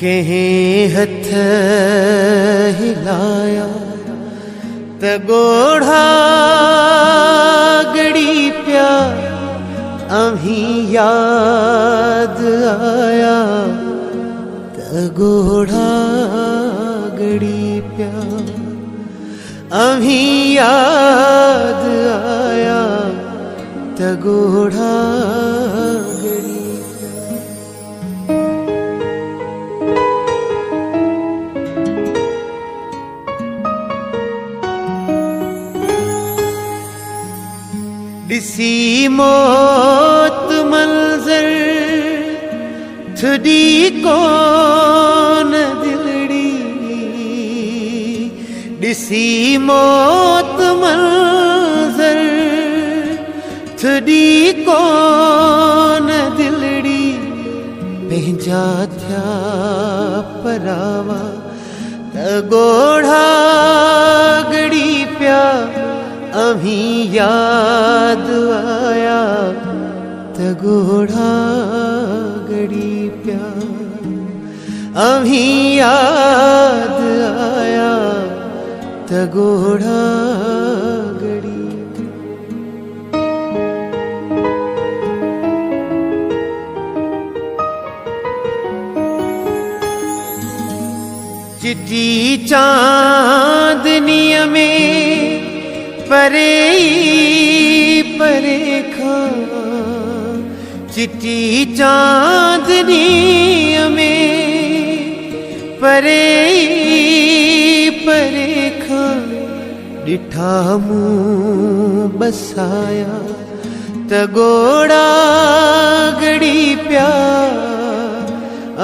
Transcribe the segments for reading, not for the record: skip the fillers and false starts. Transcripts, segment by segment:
कहीं हथ हिलाया त गोढ़ा गड़ी प्या अभी याद आया त गोढ़ा गड़ी प्या अभी याद आया त गोढ़ा गड़ी दिसी मौत मंजर थी कौन दिलड़ी दिसी मौत मंजर थी कौन दिलड़ी पंहिंजा थिया परावा त गोढ़ा गड़ी प्या अभी याद आया त गोढ़ा गड़ी प्या अभी याद आया त गोढ़ा गड़ी चिट्टी चांदनीअ में परे परे खा चिट्टी चांदनी में परे परे खा डिठा मुँह बसाया त गोढ़ा गड़ी प्या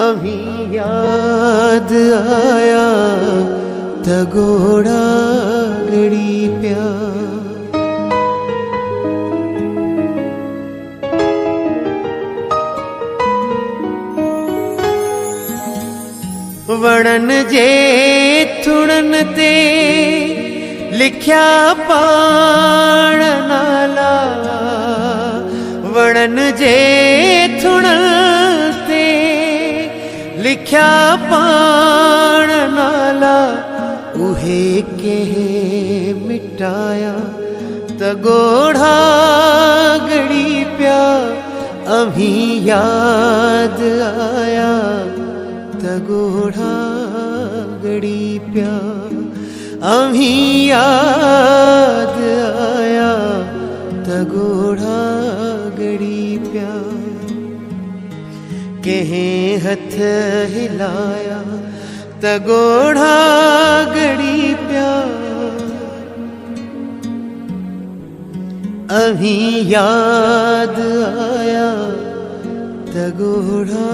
अभी याद आया त गोढ़ा गड़ी प्या वणन जे थुड़न ते लिख्या पाण नाला वणन जे थुड़न ते लिख्या पाण नाला उहे के मिटाया त गोढ़ा गड़ी प्या अभी याद आया त गोढ़ा गड़ी प्या अभी याद आया त गोढ़ा गड़ी प्या कहीं हथ हिलाया त गोढ़ा गड़ी प्या अभी याद आया त गोढ़ा